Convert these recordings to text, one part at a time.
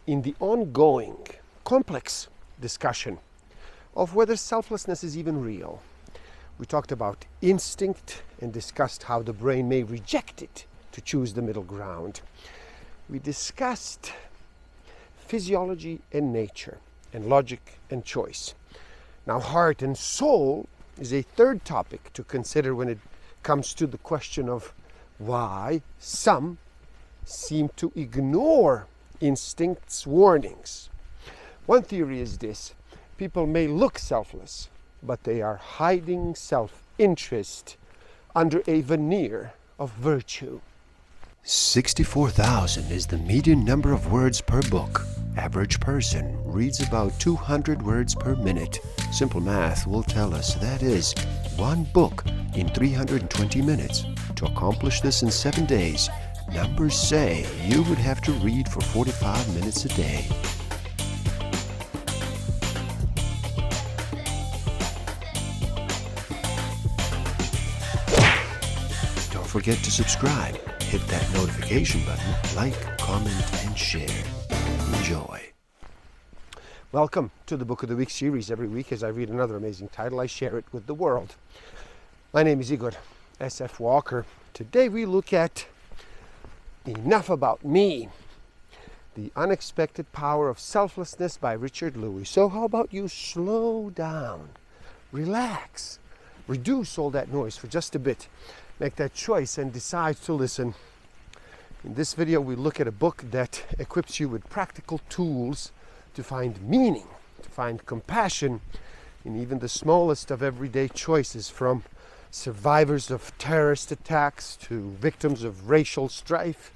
in the ongoing, complex discussion of whether selflessness is even real. We talked about instinct and discussed how the brain may reject it to choose the middle ground. We discussed physiology and nature, and logic and choice. Now, heart and soul is a third topic to consider when it comes to the question of why some seem to ignore instinct's warnings. One theory is this: people may look selfless, but they are hiding self-interest under a veneer of virtue. 64,000 is the median number of words per book. Average person reads about 200 words per minute. Simple math will tell us that is one book in 320 minutes. To accomplish this in 7 days, numbers say you would have to read for 45 minutes a day. Don't forget to subscribe. Hit that notification button, like, comment, and share. Enjoy. Welcome to the Book of the Week series. Every week as I read another amazing title, I share it with the world. My name is 𝐒𝐎𝐶 Walker. Today we look at Enough About Me, The Unexpected Power of Selflessness by Richard Lui. So how about you slow down, relax, reduce all that noise for just a bit, make that choice and decide to listen. In this video we look at a book that equips you with practical tools to find meaning, to find compassion in even the smallest of everyday choices, from survivors of terrorist attacks to victims of racial strife.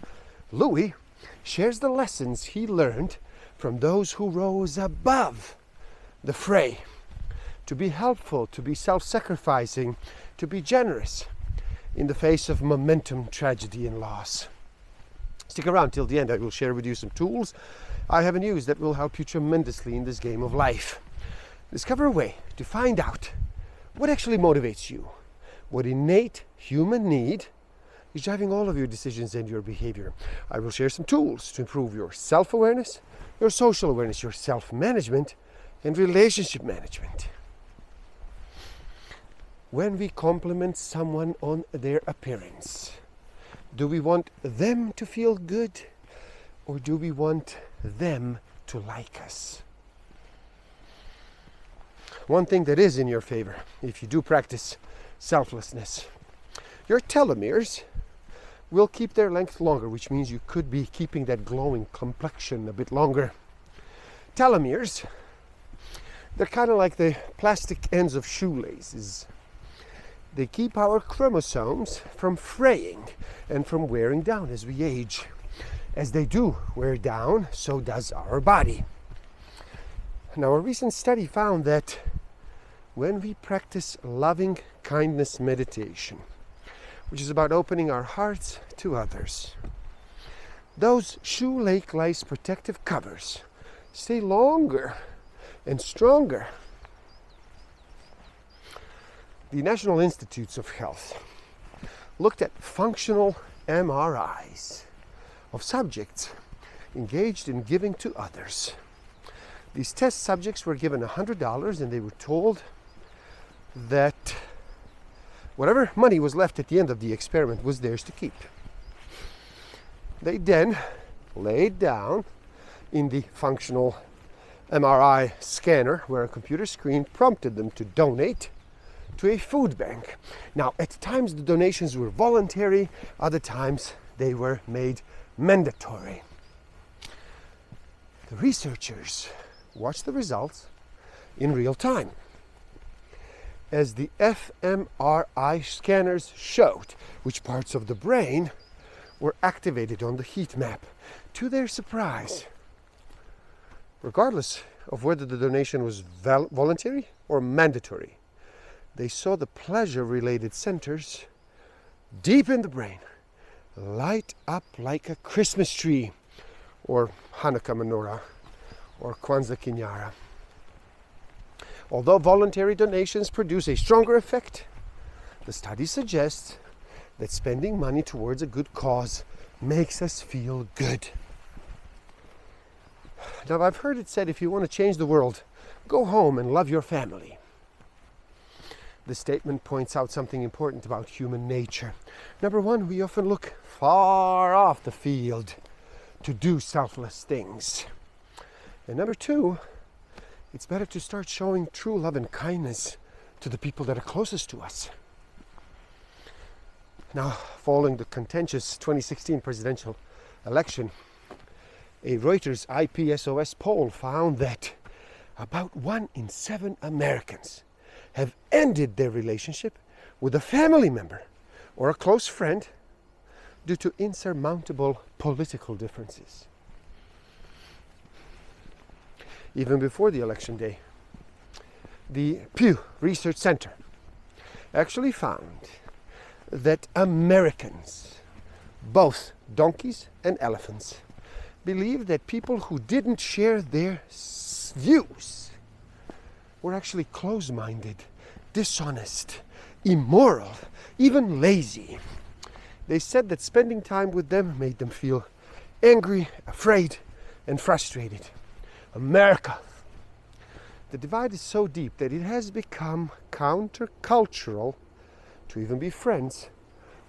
Lui shares the lessons he learned from those who rose above the fray, to be helpful, to be self-sacrificing, to be generous in the face of momentum, tragedy, and loss. Stick around till the end. I will share with you some tools I haven't used that will help you tremendously in this game of life. Discover a way to find out what actually motivates you, what innate human need is driving all of your decisions and your behavior. I will share some tools to improve your self-awareness, your social awareness, your self-management, and relationship management. When we compliment someone on their appearance, do we want them to feel good, or do we want them to like us? One thing that is in your favor, if you do practice selflessness, your telomeres will keep their length longer, which means you could be keeping that glowing complexion a bit longer. Telomeres, they're kind of like the plastic ends of shoelaces. They keep our chromosomes from fraying and from wearing down as we age. As they do wear down, so does our body. Now, a recent study found that when we practice loving kindness meditation, which is about opening our hearts to others, those shoelace protective covers stay longer and stronger. The National Institutes of Health looked at functional MRIs of subjects engaged in giving to others. These test subjects were given $100 and they were told that whatever money was left at the end of the experiment was theirs to keep. They then laid down in the functional MRI scanner, where a computer screen prompted them to donate to a food bank. Now, at times the donations were voluntary, other times they were made mandatory. The researchers watched the results in real time. As the fMRI scanners showed which parts of the brain were activated on the heat map, to their surprise, regardless of whether the donation was voluntary or mandatory, they saw the pleasure-related centers deep in the brain light up like a Christmas tree, or Hanukkah menorah, or Kwanzaa kinyara. Although voluntary donations produce a stronger effect, the study suggests that spending money towards a good cause makes us feel good. Now, I've heard it said, if you want to change the world, go home and love your family. This statement points out something important about human nature. Number one, we often look far off the field to do selfless things. And number two, it's better to start showing true love and kindness to the people that are closest to us. Now, following the contentious 2016 presidential election, a Reuters IPSOS poll found that about 1 in 7 Americans have ended their relationship with a family member or a close friend due to insurmountable political differences. Even before the election day, the Pew Research Center actually found that Americans, both donkeys and elephants, believe that people who didn't share their views were actually close-minded, dishonest, immoral, even lazy. They said that spending time with them made them feel angry, afraid, and frustrated. America. The divide is so deep that it has become countercultural to even be friends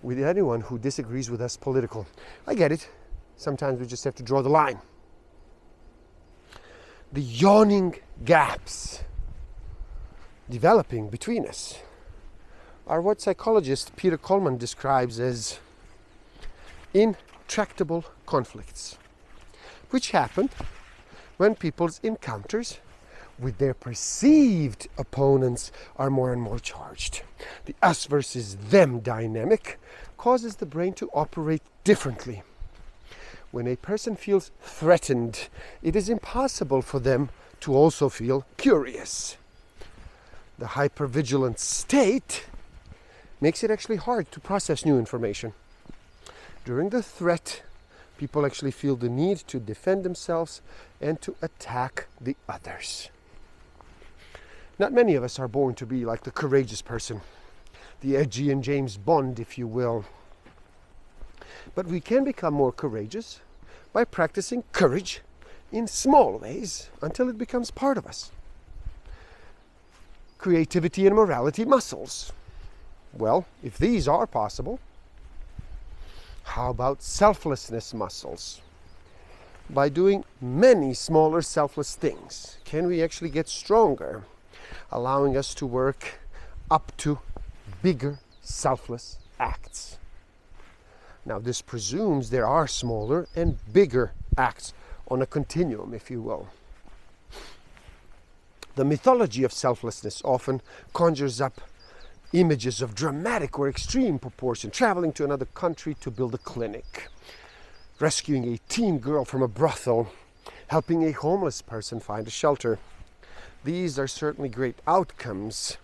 with anyone who disagrees with us political. I get it. Sometimes we just have to draw the line. The yawning gaps developing between us are what psychologist Peter Kollmann describes as intractable conflicts, which happen when people's encounters with their perceived opponents are more and more charged. The us versus them dynamic causes the brain to operate differently. When a person feels threatened, it is impossible for them to also feel curious. The hypervigilant state makes it actually hard to process new information. During the threat, people actually feel the need to defend themselves and to attack the others. Not many of us are born to be like the courageous person, the edgy and James Bond, if you will. But we can become more courageous by practicing courage in small ways until it becomes part of us. Creativity and morality muscles. Well, if these are possible, how about selflessness muscles? By doing many smaller selfless things, can we actually get stronger, allowing us to work up to bigger selfless acts? Now, this presumes there are smaller and bigger acts on a continuum, if you will. The mythology of selflessness often conjures up images of dramatic or extreme proportion, traveling to another country to build a clinic, rescuing a teen girl from a brothel, helping a homeless person find a shelter. These are certainly great outcomes,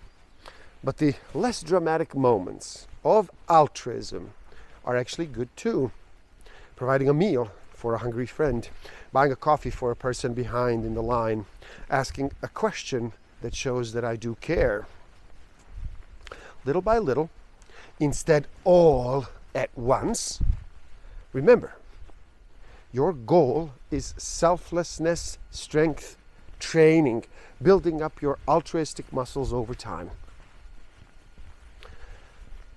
but the less dramatic moments of altruism are actually good too. Providing a meal for a hungry friend, buying a coffee for a person behind in the line, asking a question that shows that I do care. Little by little, instead all at once. Remember, your goal is selflessness, strength, training, building up your altruistic muscles over time.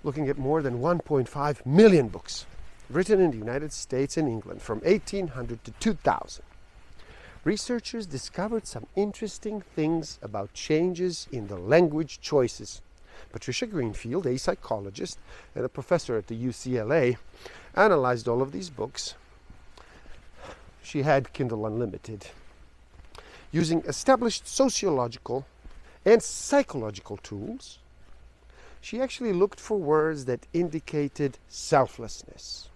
Looking at more than 1.5 million books written in the United States and England from 1800 to 2000, researchers discovered some interesting things about changes in the language choices. Patricia Greenfield, a psychologist and a professor at the UCLA, analyzed all of these books. She had Kindle Unlimited. Using established sociological and psychological tools, she actually looked for words that indicated selflessness.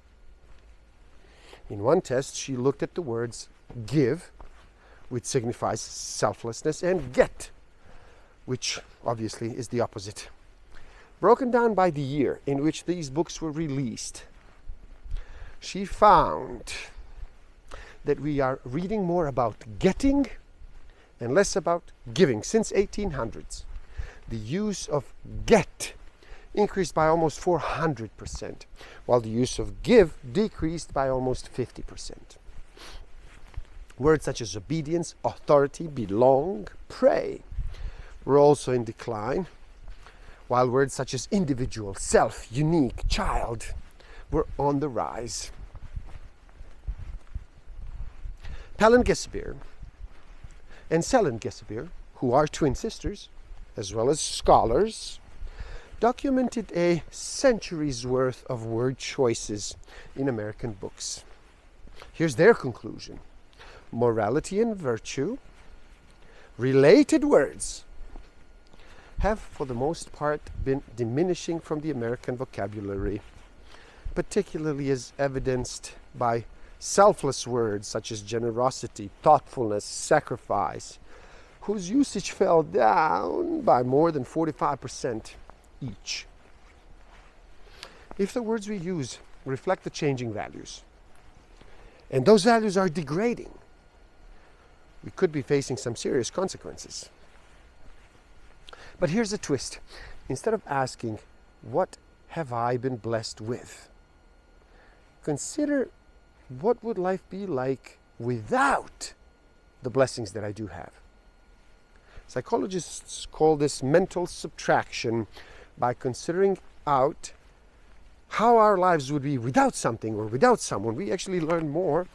In one test, she looked at the words give, which signifies selflessness, and get, which obviously is the opposite. Broken down by the year in which these books were released, she found that we are reading more about getting and less about giving. Since 1800s, the use of get increased by almost 400%, while the use of give decreased by almost 50%. Words such as obedience, authority, belong, pray were also in decline, while words such as individual, self, unique, child were on the rise. 𝐿𝐴𝐻𝐿𝐴𝐻𝐿𝐴𝐻𝐿𝐴𝐻𝐿𝐴𝐻𝐿𝐴𝐻𝐿𝐴𝐻𝐿, and 𝐶𝐿𝐴𝐻𝐿𝐴𝐻𝐿 Gesabir, who are twin sisters, as well as scholars, documented a century's worth of word choices in American books. Here's their conclusion. Morality and virtue, related words, have for the most part been diminishing from the American vocabulary, particularly as evidenced by selfless words such as generosity, thoughtfulness, sacrifice, whose usage fell down by more than 45% each. If the words we use reflect the changing values, and those values are degrading, we could be facing some serious consequences. But here's a twist. Instead of asking, what have I been blessed with? Consider, what would life be like without the blessings that I do have? Psychologists call this mental subtraction. By considering out how our lives would be without something or without someone, we actually learn more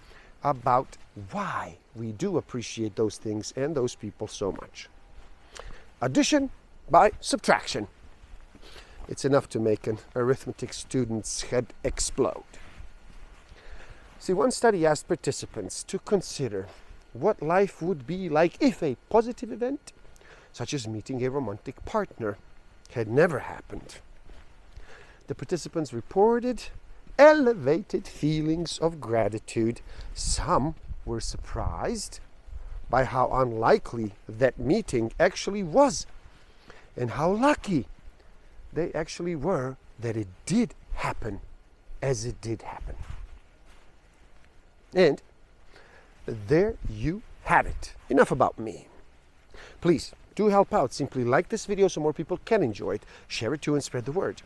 about why we do appreciate those things and those people so much. Addition by subtraction. It's enough to make an arithmetic student's head explode. See, one study asked participants to consider what life would be like if a positive event, such as meeting a romantic partner, had never happened. The participants reported elevated feelings of gratitude. Some were surprised by how unlikely that meeting actually was, and how lucky they actually were that it did happen as it did happen. And there you have it. Enough about me. Please do help out. Simply like this video so more people can enjoy it. Share it too and spread the word.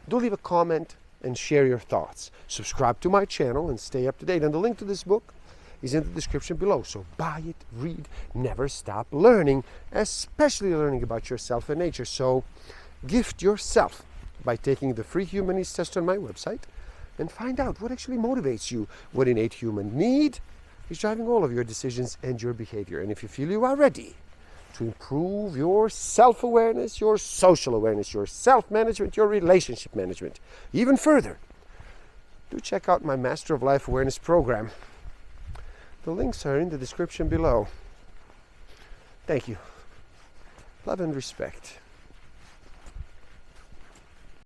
Do leave a comment and share your thoughts. Subscribe to my channel and stay up to date. And the link to this book is in the description below. So buy it, read, never stop learning, especially learning about yourself and nature. So gift yourself by taking the free human needs test on my website and find out what actually motivates you, what innate human need is driving all of your decisions and your behavior. And if you feel you are ready to improve your self-awareness, your social awareness, your self-management, your relationship management, even further, do check out my Master of Life Awareness program. The links are in the description below. Thank you. Love and respect.